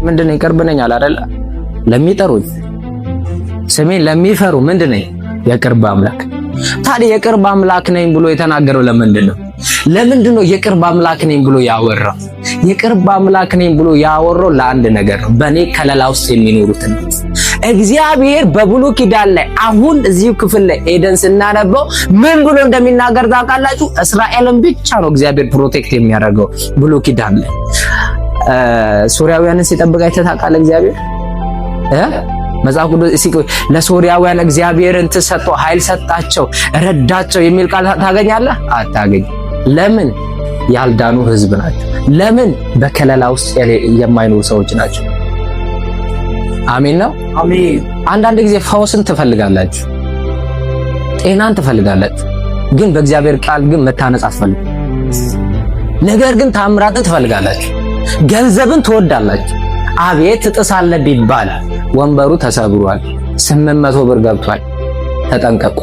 ምንድነው? የቅርብ ነኝ አለ አይደል? ለሚጠሩኝ ስሜን ለሚፈሩ ምንድነው? የቅርብ አምላክ። ታዲያ የቅርብ አምላክ ነኝ ብሎ የተናገረው ለምንድን ነው? ለምንድን ነው የቅርብ አምላክ ነኝ ብሎ ያወራው? የቅርብ አምላክ ነኝ ብሎ ያወራው ለአንድ ነገር ነው። በእኔ ከለላ ውስጥ የሚኖሩትን እግዚአብሔር በብሉይ ኪዳን ላይ አሁን እዚሁ ክፍል ላይ ሄደን ስናነበው ምን ብሎ እንደሚናገር ታውቃላችሁ? እስራኤልን ብቻ ነው እግዚአብሔር ፕሮቴክት የሚያደርገው ብሉይ ኪዳን ላይ። ሶርያውያንን ሲጠብቅ አይተህ ታውቃለህ? እግዚአብሔር መጽሐፍ ቅዱስ ለሶርያውያን እግዚአብሔርን ተሰጥቶ ኃይል ሰጣቸው ረዳቸው የሚል ቃል ታገኛለህ? አታገኝ። ለምን? ያልዳኑ ህዝብ ናቸው። ለምን? በከለላ ውስጥ የማይኖሩ ሰዎች ናቸው። አሜን ነው። አሜን። አንዳንድ ጊዜ ፈውስን ትፈልጋላችሁ፣ ጤናን ትፈልጋላችሁ፣ ግን በእግዚአብሔር ቃል ግን መታነጽ አትፈልጉ። ነገር ግን ታምራትን ትፈልጋላችሁ፣ ገንዘብን ትወዳላችሁ። አቤት ትጥሳለህ ቢባል ወንበሩ ተሰብሯል፣ 800 ብር ገብቷል። ተጠንቀቁ።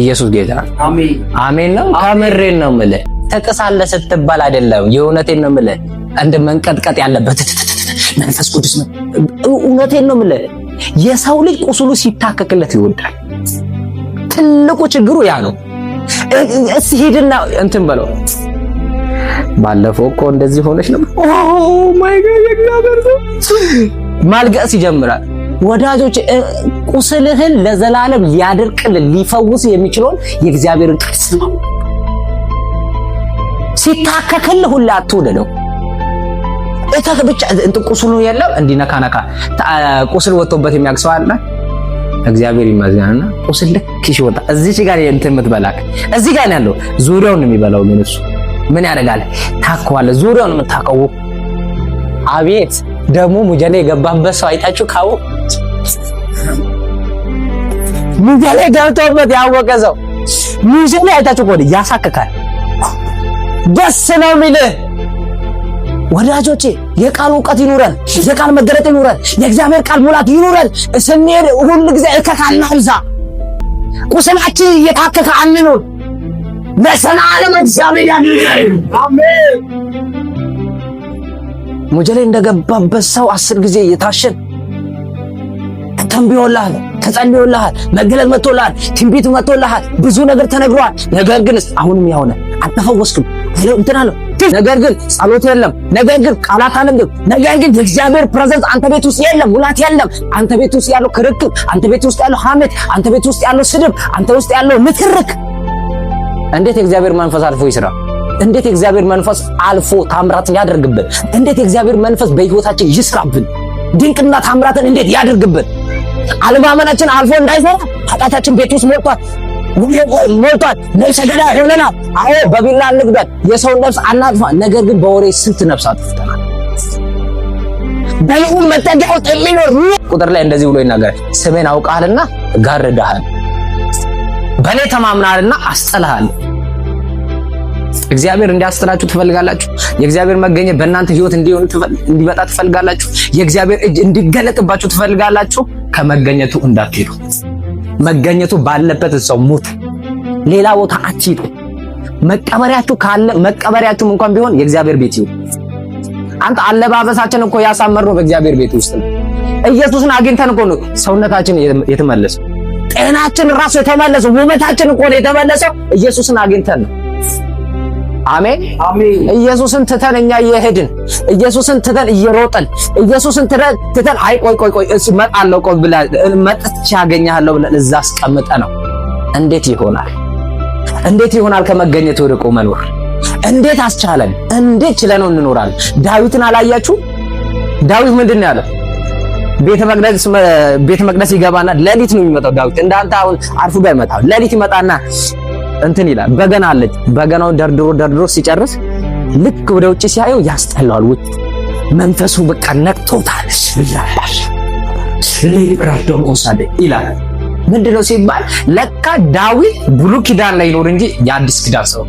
ኢየሱስ ጌታ። አሜን አሜን ነው። ከምሬን ነው የምልህ። ትጥሳለህ ስትባል አይደለም፣ የእውነቴን ነው የምልህ። እንደ መንቀጥቀጥ ያለበት መንፈስ ቅዱስ ነው። እውነቴን ነው የምልህ። የሰው ልጅ ቁስሉ ሲታከክለት ይወዳል። ትልቁ ችግሩ ያ ነው። እስኪ ሂድና እንትን በለው። ባለፈው እኮ እንደዚህ ሆነሽ ነው። ኦ ማይ ጋድ የእግዚአብሔር ማልቀስ ይጀምራል። ወዳጆች ቁስልህን ለዘላለም ሊያደርቅልህ ሊፈውስ የሚችለውን የእግዚአብሔርን ቃል ስማ። ሲታከክልህ ሁላ አትውደደው። እታከ ብቻ ቁስሉ የለም እንዲነካነካ ቁስል ወጥቶበት የሚያክሰው አለ። እግዚአብሔር ይመስገንና ቁስል ልክ ሲወጣ እዚህ ጋር እንትን የምትበላክ እዚህ ጋር ነው ያለው። ዙሪያውን ነው የሚበላው። ምን እሱ ምን ያደርጋል? ታከዋለህ። ዙሪያውን የምታከው አቤት ደግሞ ሙጀሌ የገባበት ሰው አይታችሁ ካው ሙጀሌ ገብቶበት ያወቀ ሰው ሙጀሌ አይታችሁ ቆይ ያሳከካል። ደስ ነው የሚልህ። ወዳጆቼ የቃል ዕውቀት ይኑረን፣ የቃል መገለጥ ይኑረን፣ የእግዚአብሔር ቃል ሙላት ይኑረን። ስንሄድ ሁሉ ጊዜ እከካና አብዛ ቁስላችን እየታከከ አንኑር። ለሰላም እግዚአብሔር ያድርገን። አሜን። ሙጀሌ እንደገባበት ሰው 10 ጊዜ እየታሸን ተንብዮልሃል፣ ተጸልዮልሃል፣ መገለጥ መጥቶልሃል፣ ትንቢት መጥቶልሃል፣ ብዙ ነገር ተነግሯል። ነገር ግን አሁንም ያው ነህ፣ አልተፈወስክም። እንትና ነው። ነገር ግን ጸሎት የለም። ነገር ግን ቃላት አለምም። ነገር ግን የእግዚአብሔር ፕሬዘንስ አንተ ቤት ውስጥ የለም፣ ሙላት የለም። አንተ ቤት ውስጥ ያለው ክርክር፣ አንተ ቤት ውስጥ ያለው ሐሜት፣ አንተ ቤት ውስጥ ያለው ስድብ፣ አንተ ውስጥ ያለው ንትርክ እንዴት የእግዚአብሔር መንፈስ አልፎ ይስራ? እንዴት የእግዚአብሔር መንፈስ አልፎ ታምራትን ያደርግብን? እንዴት የእግዚአብሔር መንፈስ በህይወታችን ይስራብን? ድንቅና ታምራትን እንዴት ያደርግብን? አለማመናችን አልፎ እንዳይሰራ ኃጢአታችን ቤት ውስጥ ሞልቷል። ነፍሰ ገዳይ ሆነናል። አዎ በቢላ እንግደል፣ የሰው ነፍስ አናጥፋ። ነገር ግን በወሬ ስንት ነፍስ አጥፍተናል። በልዑል መጠጊያ ውስጥ የሚኖር ቁጥር ላይ እንደዚህ ብሎ ይናገራል። ስሜን አውቃልና ጋርደሃል፣ በእኔ ተማምናልና አስጥልሃል። እግዚአብሔር እንዲያስጥላችሁ ትፈልጋላችሁ? የእግዚአብሔር መገኘት በእናንተ ህይወት እንዲመጣ ትፈልጋላችሁ? የእግዚአብሔር እጅ እንዲገለጥባችሁ ትፈልጋላችሁ? ከመገኘቱ እንዳትሄዱ። መገኘቱ ባለበት ሰው ሙት። ሌላ ቦታ አትሂዱ። መቀበሪያችሁ ካለ መቀበሪያችሁም እንኳን ቢሆን የእግዚአብሔር ቤት ይሁን። አንተ አለባበሳችን እኮ ያሳመርነው በእግዚአብሔር ቤት ውስጥ ነው። ኢየሱስን አግኝተን እኮ ነው ሰውነታችን የተመለሰው። ጤናችን ራሱ የተመለሰው፣ ውበታችን እኮ ነው የተመለሰው ኢየሱስን አግኝተን ነው። አሜን አሜን። ኢየሱስን ትተን እኛ እየሄድን፣ ኢየሱስን ትተን እየሮጥን፣ ኢየሱስን ትተን አይ ቆይ እመጣለሁ ቆይ ብለህ መጥቼ ያገኛለሁ ብለን እዛ አስቀምጠ ነው። እንዴት ይሆናል? እንዴት ይሆናል ከመገኘቱ ርቆ መኖር? እንዴት አስቻለን? እንዴት ችለነው እንኖራለን? ዳዊትን አላያችሁ? ዳዊት ምንድነው ያለው? ቤተ መቅደስ ይገባና ሌሊት ነው የሚመጣው። ዳዊት እንዳንተ አሁን አርፉ ባይመጣ ሌሊት ይመጣና እንትን ይላል። በገና አለች። በገናውን ደርድሮ ሲጨርስ ልክ ወደ ውጭ ሲያየው ያስጠላዋል። ውጭ መንፈሱ በቃ ነቅቶታል ይላል። ምንድነው ሲባል ለካ ዳዊት ብሉይ ኪዳን ላይ ይኖር እንጂ የአዲስ ኪዳን ሰው።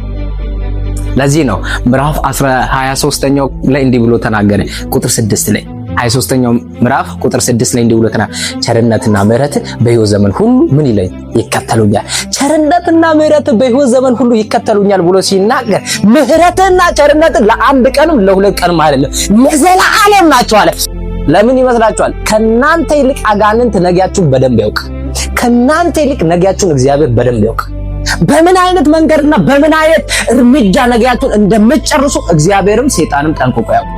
ለዚህ ነው ምዕራፍ 23ኛው ላይ እንዲህ ብሎ ተናገረ ቁጥር 6 ላይ 23ኛው ምዕራፍ ቁጥር 6 ላይ እንዲህ ብሎ ተናግሯል። ቸርነትና ምሕረት በሕይወት ዘመን ሁሉ ምን ይለኝ ይከተሉኛል። ቸርነትና ምሕረት በሕይወት ዘመን ሁሉ ይከተሉኛል ብሎ ሲናገር ምሕረትና ቸርነት ለአንድ ቀንም ለሁለት ቀንም አይደለም፣ ለዘላለም ናቸው አለ። ለምን ይመስላችኋል? ከናንተ ይልቅ አጋንንት ነጊያችሁን በደንብ ያውቅ። ከናንተ ይልቅ ነጊያችሁን እግዚአብሔር በደንብ ያውቅ። በምን አይነት መንገድና በምን አይነት እርምጃ ነጊያችሁን እንደምትጨርሱ እግዚአብሔርም ሰይጣንም ጠንቅቆ ያውቅ።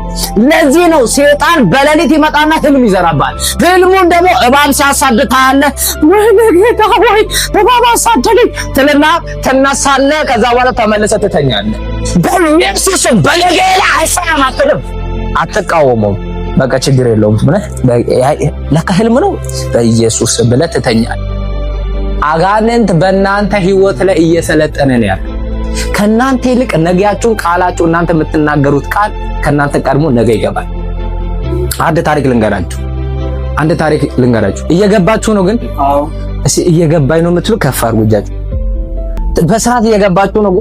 ለዚህ ነው ሰይጣን በሌሊት ይመጣና ህልም ይዘራባል። ህልሙን ደግሞ እባብ ሲያሳድድ ታያለህ። ወይኔ ጌታ ሆይ እባብ አሳደደኝ ትልና ትነሳለህ። ከዛ በኋላ ተመልሰህ ትተኛለህ። በኢየሱስም በለጌላ አይሰማም አትልም፣ አትቃወመውም። በቃ ችግር የለውም ብለህ ለካ ህልም ነው በኢየሱስ ብለህ ትተኛለህ። አጋንንት በእናንተ ህይወት ላይ እየሰለጠነ ነው ያለው። ከናንተ ይልቅ ነጊያችሁን ቃላችሁ እናንተ የምትናገሩት ቃል ከናንተ ቀድሞ ነገ ይገባል። አንድ ታሪክ ልንገራችሁ። እየገባችሁ ነው ግን? አዎ። እሺ እየገባኝ ነው የምትሉ ከፍ አድርጉ እጃችሁ። በስርዓት እየገባችሁ ነው?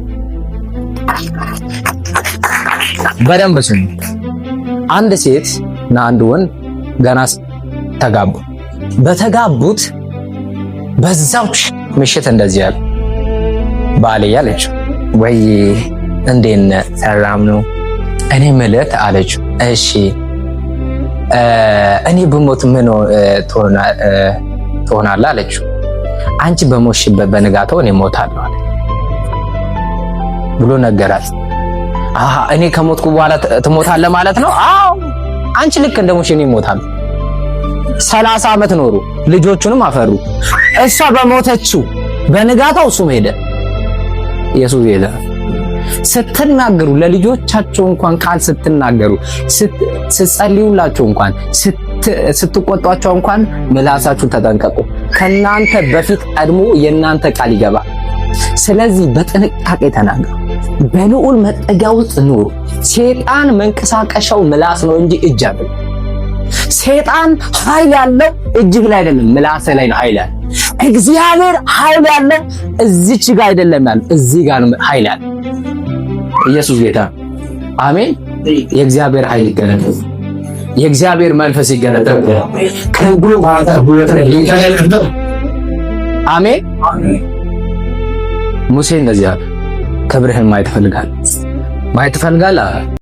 በደንብ ስሙ። አንድ ሴት እና አንድ ወንድ ገና ተጋቡ። በተጋቡት በዛው ምሽት እንደዚህ ያለ ባሌ ያለችው ወይ እንዴት ነህ? ሰላም ነው? እኔ ምልት አለችው። እሺ እኔ ብሞት ምን ትሆናለህ አለችው። አንቺ በሞትሽበት በንጋታው እኔ እሞታለሁ አለ ብሎ ነገራት። አሃ እኔ ከሞትኩ በኋላ ትሞታለህ ማለት ነው? አዎ አንቺ ልክ እንደሞትሽ እኔ እሞታለሁ። 30 ዓመት ኖሩ፣ ልጆቹንም አፈሩ። እሷ በሞተችው በንጋታው እሱም ሄደ፣ ኢየሱስ ሄደ። ስትናገሩ ለልጆቻቸው እንኳን ቃል ስትናገሩ፣ ስትጸልዩላቸው እንኳን ስትቆጧቸው እንኳን ምላሳችሁን ተጠንቀቁ። ከናንተ በፊት ቀድሞ የናንተ ቃል ይገባል። ስለዚህ በጥንቃቄ ተናገሩ። በልዑል መጠጊያ ውስጥ ኑሩ። ሰይጣን መንቀሳቀሻው ምላስ ነው እንጂ እጅ አይደለም። ሰይጣን ኃይል ያለው እጅግ ላይ አይደለም፣ ምላስ ላይ ነው ኃይል ያለው። እግዚአብሔር ኃይል ያለው እዚች ጋር አይደለም ያለው፣ እዚህ ጋር ነው ኃይል ያለው። ኢየሱስ ጌታ አሜን። የእግዚአብሔር ኃይል ይገለጥ፣ የእግዚአብሔር መንፈስ ይገለጥ። ከሁሉ ባታ ሁለት ነው። አሜን። ሙሴ እንደዚህ አለ፣ ክብርህን ማየት እፈልጋለሁ።